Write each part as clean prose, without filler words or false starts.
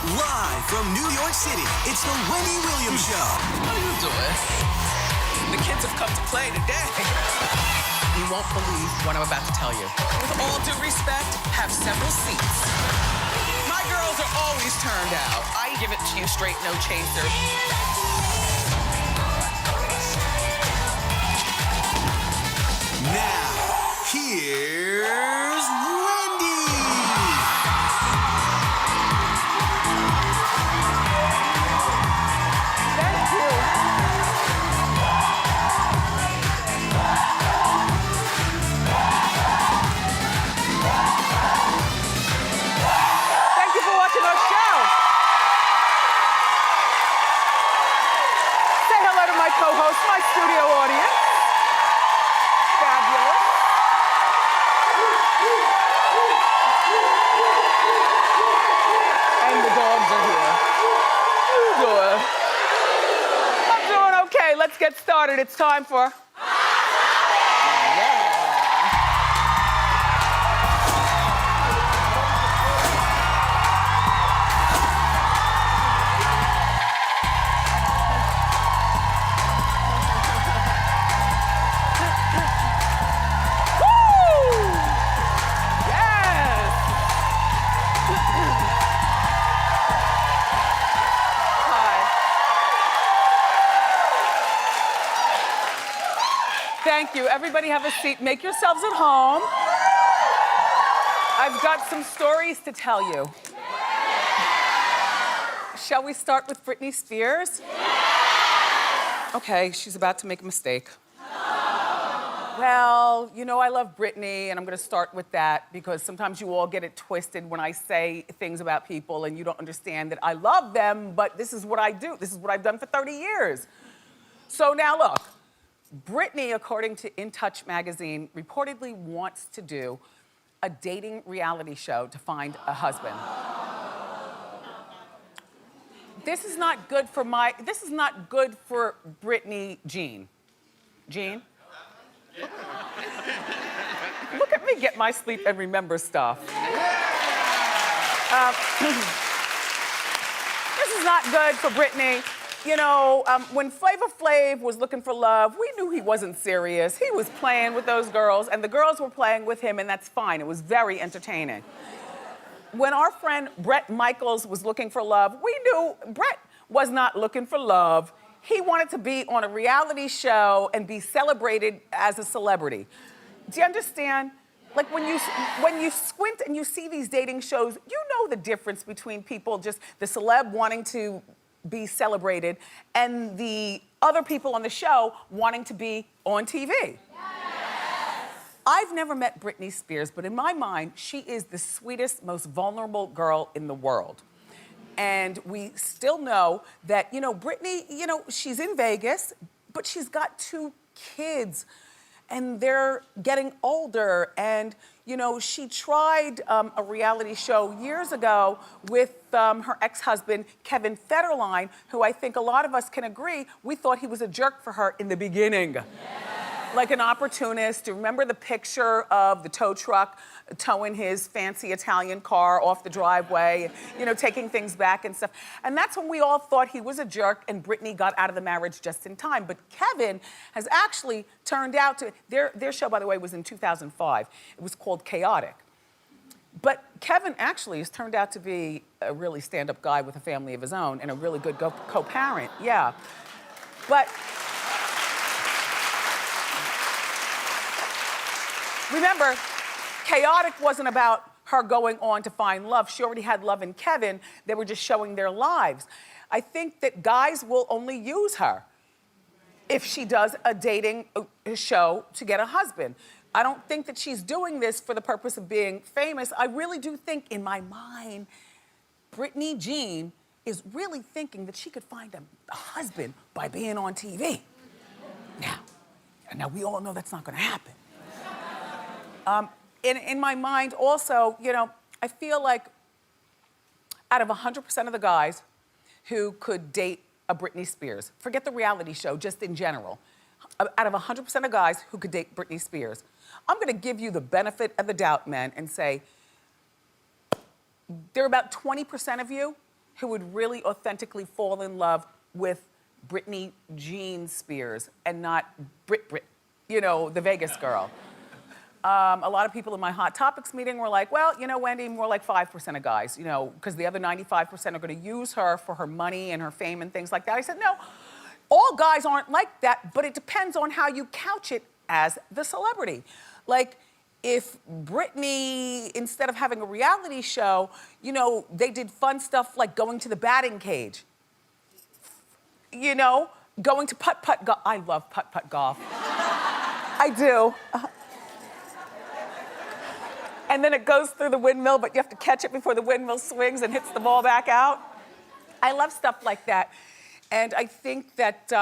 Live from New York City, it's the Wendy Williams Show. How you doing? The kids have come to play today. You won't believe what I'm about to tell you. With all due respect, have several seats. My girls are always turned out. I give it to you straight, no chaser. Now, here's Wendy. Thank you. Thank you for watching our show. Say hello to my co-host, my studio audience. Fabulous. And the dogs are here. How you doing? I'm doing okay. Let's get started. It's time for... Thank you. Everybody have a seat. Make yourselves at home. I've got some stories to tell you. Shall we start with Britney Spears? Okay, she's about to make a mistake. Well, you know I love Britney, and I'm gonna start with that because sometimes you all get it twisted when I say things about people and you don't understand that I love them, but this is what I do. This is what I've done for 30 years. So now look. Britney, according to In Touch magazine, reportedly wants to do a dating reality show to find a husband. This is not good for Britney Jean. Jean? Look at me get my sleep and remember stuff. This is not good for Britney. You know, when Flavor Flav was looking for love, we knew he wasn't serious. He was playing with those girls, and the girls were playing with him, and that's fine. It was very entertaining. When our friend Bret Michaels was looking for love, we knew Bret was not looking for love. He wanted to be on a reality show and be celebrated as a celebrity. Do you understand? Like when you squint and you see these dating shows, you know the difference between people, just the celeb wanting to be celebrated and the other people on the show wanting to be on TV. Yes. I've never met Britney Spears, but in my mind, she is the sweetest, most vulnerable girl in the world. And we still know that, you know, Britney, you know, she's in Vegas, but she's got 2 kids and they're getting older. And, you know, she tried a reality show years ago with her ex-husband, Kevin Federline, who I think a lot of us can agree, we thought he was a jerk for her in the beginning. Yes. Like an opportunist. Remember the picture of the tow truck towing his fancy Italian car off the driveway, you know, taking things back and stuff. And that's when we all thought he was a jerk and Britney got out of the marriage just in time. But Kevin has actually turned out to, their show, by the way, was in 2005. It was called Chaotic. But Kevin actually has turned out to be a really stand-up guy with a family of his own and a really good co-parent, yeah. But remember, Chaotic wasn't about her going on to find love. She already had love in Kevin. They were just showing their lives. I think that guys will only use her if she does a dating show to get a husband. I don't think that she's doing this for the purpose of being famous. I really do think, in my mind, Britney Jean is really thinking that she could find a husband by being on TV. Now we all know that's not gonna happen. In my mind also, you know, I feel like out of 100% of the guys who could date a Britney Spears, forget the reality show, just in general, out of 100% of guys who could date Britney Spears, I'm gonna give you the benefit of the doubt, men, and say there are about 20% of you who would really authentically fall in love with Britney Jean Spears and not Brit, you know, the Vegas girl. A lot of people in my Hot Topics meeting were like, well, you know, Wendy, more like 5% of guys, you know, because the other 95% are gonna use her for her money and her fame and things like that. I said, no, all guys aren't like that, but it depends on how you couch it as the celebrity. Like, if Britney, instead of having a reality show, you know, they did fun stuff like going to the batting cage. You know, going to putt-putt golf. I love putt-putt golf. I do. And then it goes through the windmill, but you have to catch it before the windmill swings and hits the ball back out. I love stuff like that. And I think that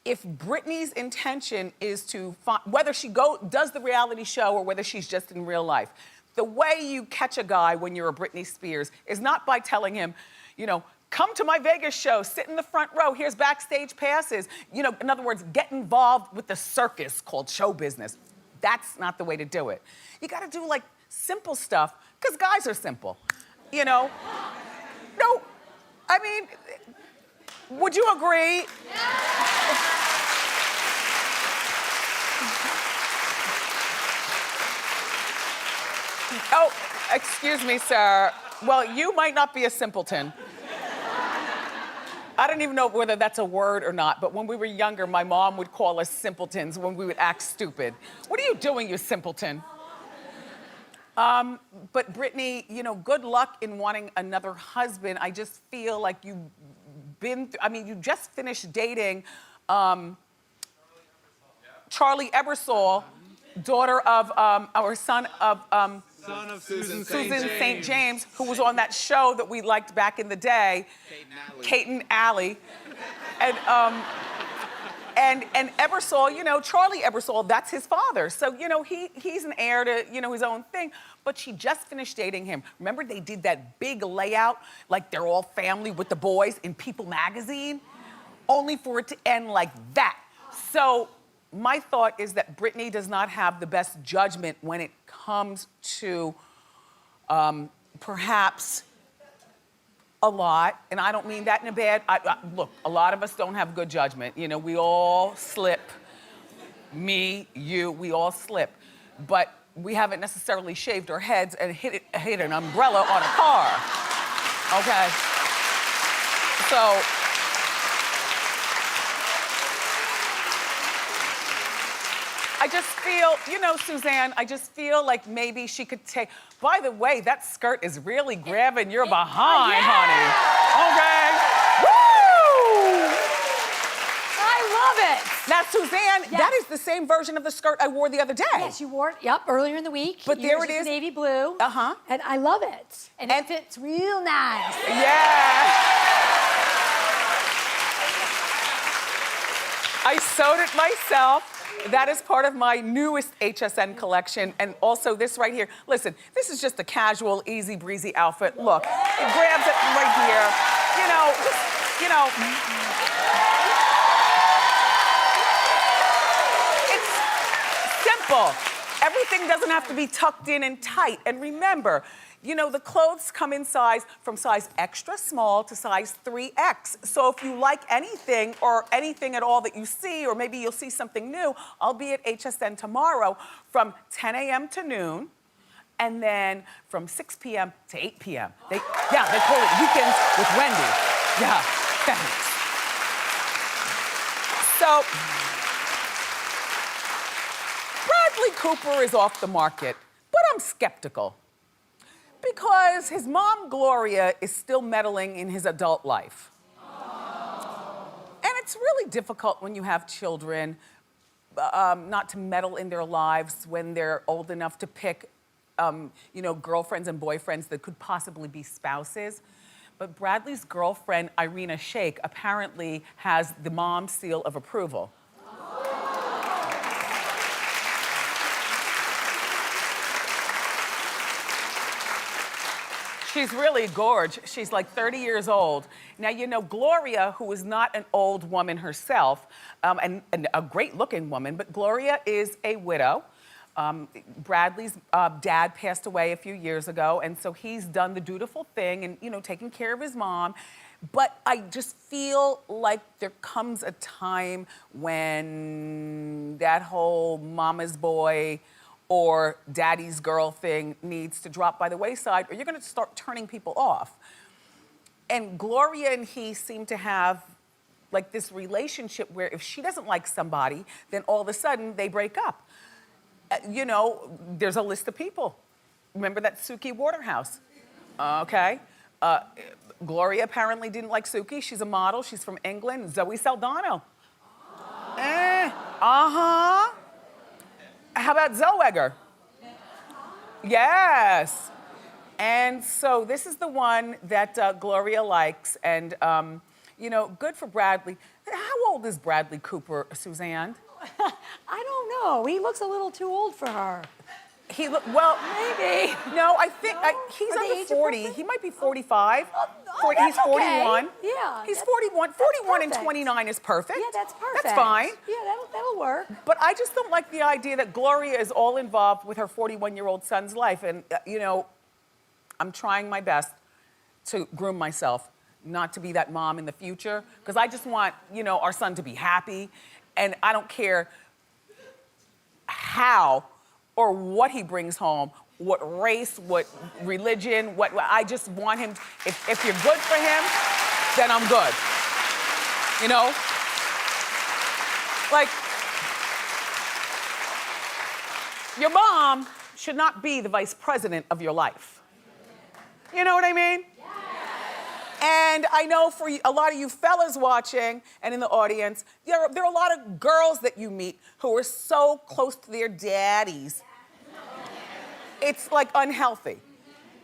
if Britney's intention is to find, whether she does the reality show or whether she's just in real life, the way you catch a guy when you're a Britney Spears is not by telling him, you know, come to my Vegas show, sit in the front row, here's backstage passes. You know, in other words, get involved with the circus called show business. That's not the way to do it. You gotta do like simple stuff, because guys are simple, you know? No, I mean, would you agree? Oh, excuse me, sir. Well, you might not be a simpleton. I don't even know whether that's a word or not, but when we were younger, my mom would call us simpletons when we would act stupid. What are you doing, you simpleton? But Britney, you know, good luck in wanting another husband. I just feel like you've been, you just finished dating Charlie Ebersol, daughter of, our son of Susan St. James, who was on that show that we liked back in the day, Kate and Allie. And Ebersol, you know, Charlie Ebersol, that's his father. So, you know, he's an heir to, you know, his own thing. But she just finished dating him. Remember they did that big layout, like they're all family with the boys in People magazine? Only for it to end like that. So my thought is that Britney does not have the best judgment when it comes to perhaps a lot, and I don't mean that in a bad, look, a lot of us don't have good judgment. You know, we all slip. Me, you, we all slip. But we haven't necessarily shaved our heads and hit an umbrella on a car, okay? So, I just feel, you know, Suzanne, I just feel like maybe she could take, by the way, that skirt is really grabbing your behind, honey. Okay? Woo! I love it. Now, Suzanne, that is the same version of the skirt I wore the other day. Yes, you wore it, earlier in the week. But there Yours it is. Navy blue. Uh-huh. And I love it. And it fits real nice. Yeah. I sewed it myself. That is part of my newest HSN collection. And also this right here. Listen, this is just a casual, easy breezy outfit. Look, it grabs it right here. You know, just, you know. It's simple. Everything doesn't have to be tucked in and tight. And remember, you know, the clothes come in size from size extra small to size 3X. So if you like anything or anything at all that you see, or maybe you'll see something new, I'll be at HSN tomorrow from 10 a.m. to noon, and then from 6 p.m. to 8 p.m. They call it Weekends with Wendy. Yeah, thanks. So, Bradley Cooper is off the market, but I'm skeptical. Because his mom, Gloria, is still meddling in his adult life. And it's really difficult when you have children not to meddle in their lives when they're old enough to pick, you know, girlfriends and boyfriends that could possibly be spouses. But Bradley's girlfriend, Irina Shayk, apparently has the mom seal of approval. She's really gorge. She's like 30 years old. Now, you know, Gloria, who is not an old woman herself, and a great looking woman, but Gloria is a widow. Bradley's dad passed away a few years ago, and so he's done the dutiful thing and, you know, taking care of his mom. But I just feel like there comes a time when that whole mama's boy or daddy's girl thing needs to drop by the wayside, or you're gonna start turning people off. And Gloria and he seem to have like this relationship where if she doesn't like somebody, then all of a sudden they break up. You know, there's a list of people. Remember that Suki Waterhouse? Okay. Gloria apparently didn't like Suki. She's a model. She's from England. Zoe Saldana. How about Zellweger? Yes. And so this is the one that Gloria likes. And, you know, good for Bradley. How old is Bradley Cooper, Suzanne? I don't know. He looks a little too old for her. He look well. Maybe. No, I think he's Are they under age 40. appropriate? He might be 45. He's That's 41. okay. Yeah. He's that's 41. 41 and perfect. 29 is perfect. Yeah, that's perfect. That's fine. Yeah, that'll work. But I just don't like the idea that Gloria is all involved with her 41-year-old son's life. And, you know, I'm trying my best to groom myself not to be that mom in the future. Because I just want, you know, our son to be happy. And I don't care how or what he brings home, what race, what religion, what I just want him, if you're good for him, then I'm good. You know? Like, your mom should not be the vice president of your life. You know what I mean? And I know for a lot of you fellas watching and in the audience, there are a lot of girls that you meet who are so close to their daddies. It's like unhealthy.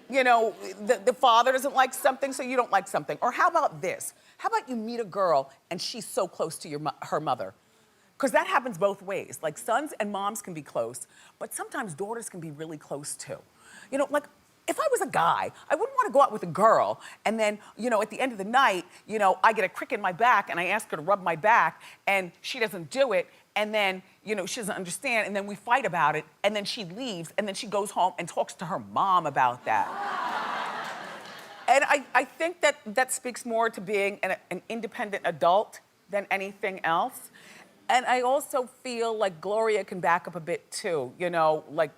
You know, the father doesn't like something, so you don't like something. Or how about this? How about you meet a girl and she's so close to her mother? Because that happens both ways. Like sons and moms can be close, but sometimes daughters can be really close too. You know, like, if I was a guy, I wouldn't want to go out with a girl and then, you know, at the end of the night, you know, I get a crick in my back and I ask her to rub my back and she doesn't do it and then, you know, she doesn't understand and then we fight about it and then she leaves and then she goes home and talks to her mom about that. And I think that speaks more to being an independent adult than anything else. And I also feel like Gloria can back up a bit too, you know, like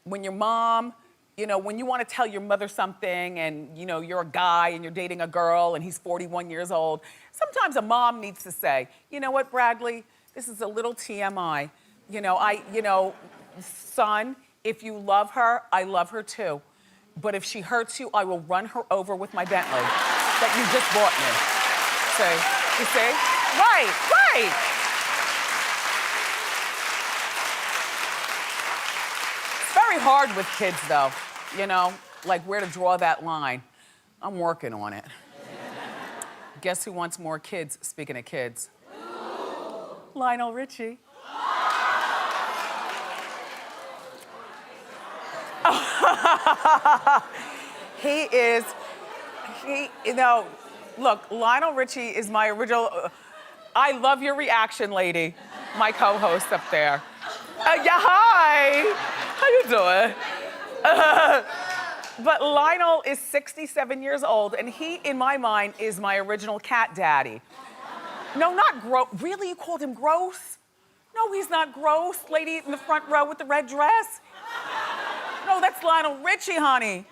when your mom, you know, when you want to tell your mother something and, you know, you're a guy and you're dating a girl and he's 41 years old, sometimes a mom needs to say, you know what, Bradley, this is a little TMI. You know, son, if you love her, I love her too. But if she hurts you, I will run her over with my Bentley that you just bought me. See? You see? Right. Very hard with kids though, you know, like where to draw that line. I'm working on it. Guess who wants more kids, speaking of kids? Lionel Richie. You know, look, Lionel Richie is my original, I love your reaction, lady, my co-host up there. Yeah, hi. How you doing? But Lionel is 67 years old, and he, in my mind, is my original cat daddy. No, not gross. Really, you called him gross? No, he's not gross. Lady in the front row with the red dress. No, that's Lionel Richie, honey.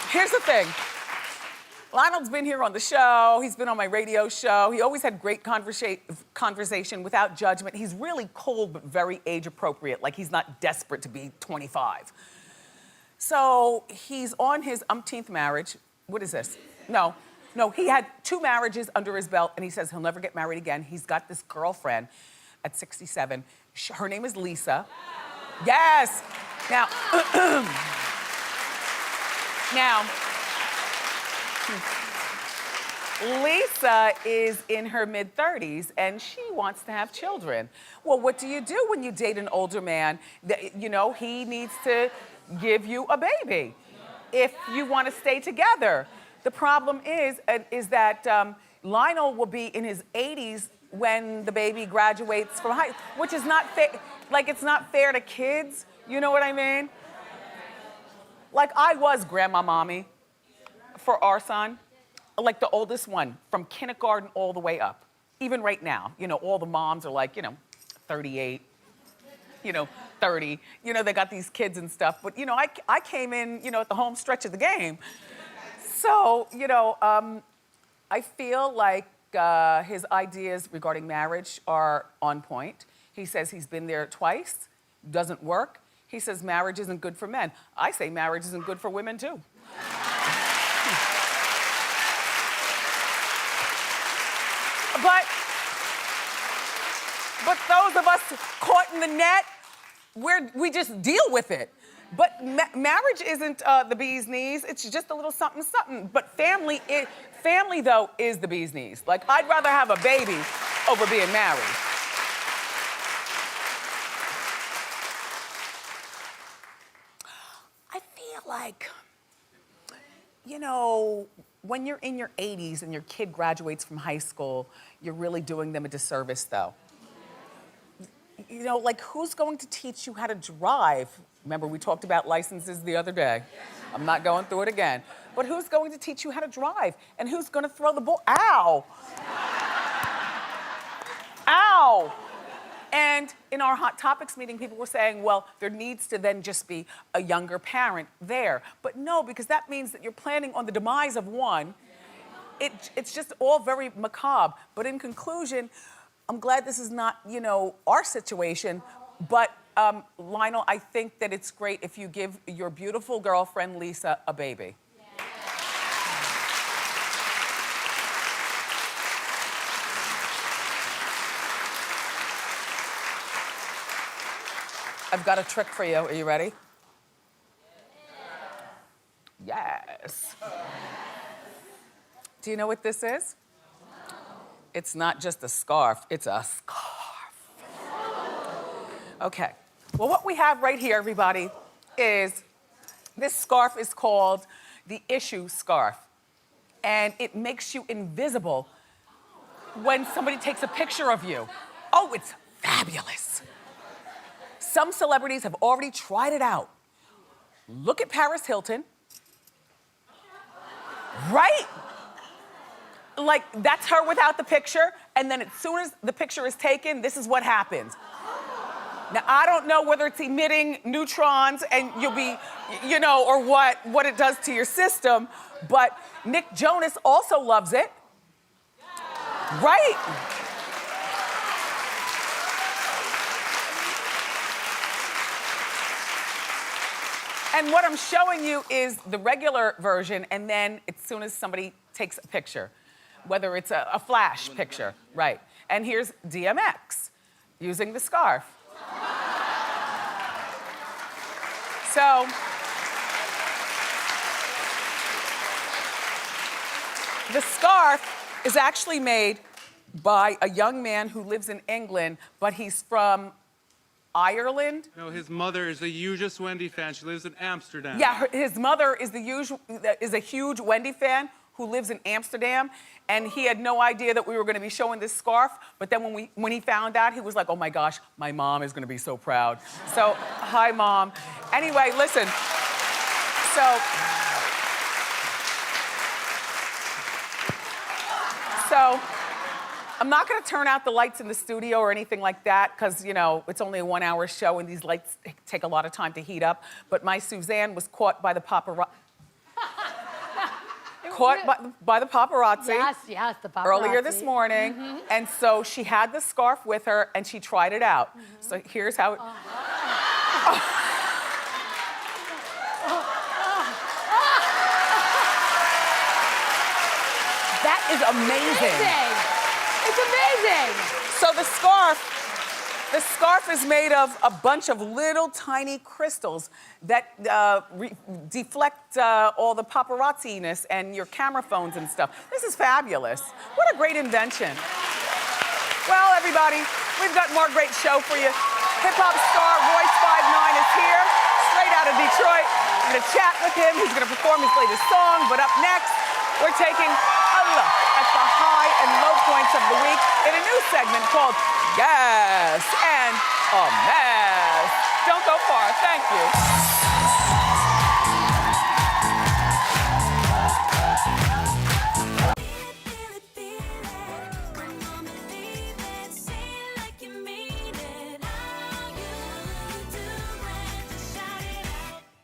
Here's the thing. Lionel's been here on the show. He's been on my radio show. He always had great conversation without judgment. He's really cold, but very age appropriate. Like he's not desperate to be 25. So he's on his umpteenth marriage. What is this? No, he had 2 marriages under his belt and he says he'll never get married again. He's got this girlfriend at 67. Her name is Lisa. Yes. Now, Lisa is in her mid-30s and she wants to have children. Well, what do you do when you date an older man? You know, he needs to give you a baby if you want to stay together. The problem is that Lionel will be in his 80s when the baby graduates from high, which is not fair. Like, it's not fair to kids. You know what I mean? Like, I was grandma mommy for our son, like the oldest one, from kindergarten all the way up. Even right now, you know, all the moms are like, 38, 30. You know, they got these kids and stuff. But, I came in, at the home stretch of the game. So, I feel like his ideas regarding marriage are on point. He says he's been there twice, doesn't work. He says marriage isn't good for men. I say marriage isn't good for women too. But those of us caught in the net, we just deal with it. But marriage isn't the bee's knees. It's just a little something, something. But family, though, is the bee's knees. Like, I'd rather have a baby over being married. I feel like, when you're in your 80s and your kid graduates from high school, you're really doing them a disservice, though. Like, who's going to teach you how to drive? Remember, we talked about licenses the other day. I'm not going through it again. But who's going to teach you how to drive? And who's going to throw the ball? Ow! Ow! And in our Hot Topics meeting, people were saying, well, there needs to then just be a younger parent there. But no, because that means that you're planning on the demise of one. It's just all very macabre. But in conclusion, I'm glad this is not, our situation. But Lionel, I think that it's great if you give your beautiful girlfriend, Lisa, a baby. I've got a trick for you. Are you ready? Yes. Do you know what this is? It's not just a scarf, it's a scarf. Okay. Well, what we have right here, everybody, is this scarf is called the Issue Scarf. And it makes you invisible when somebody takes a picture of you. Oh, it's fabulous. Some celebrities have already tried it out. Look at Paris Hilton. Right? Like, that's her without the picture, and then as soon as the picture is taken, this is what happens. Now, I don't know whether it's emitting neutrons and you'll be, or what it does to your system, but Nick Jonas also loves it. Right? And what I'm showing you is the regular version, and then as soon as somebody takes a picture, whether it's a flash picture, right? And here's DMX using the scarf. So, the scarf is actually made by a young man who lives in England, but he's from Ireland. No, his mother is the hugest Wendy fan. She lives in Amsterdam. Yeah, his mother is a huge Wendy fan who lives in Amsterdam, and he had no idea that we were going to be showing this scarf. But then when he found out, he was like, "Oh my gosh, my mom is going to be so proud." So, hi, Mom. Anyway, listen. So I'm not going to turn out the lights in the studio or anything like that because, it's only a 1-hour show and these lights take a lot of time to heat up. But my Suzanne was caught by the paparazzi. By the paparazzi. Yes, the paparazzi. Earlier this morning. Mm-hmm. And so she had the scarf with her and she tried it out. Mm-hmm. So here's how it... That is amazing. It's amazing. So the scarf is made of a bunch of little tiny crystals that deflect all the paparazzi-ness and your camera phones and stuff. This is fabulous. What a great invention. Well, everybody, we've got more great show for you. Hip-hop star Royce 5'9" is here, straight out of Detroit. I'm gonna chat with him. He's gonna perform his latest song, but up next, We're taking a look at the high and low points of the week in a new segment called Gas and a Mess. Don't go far. Thank you.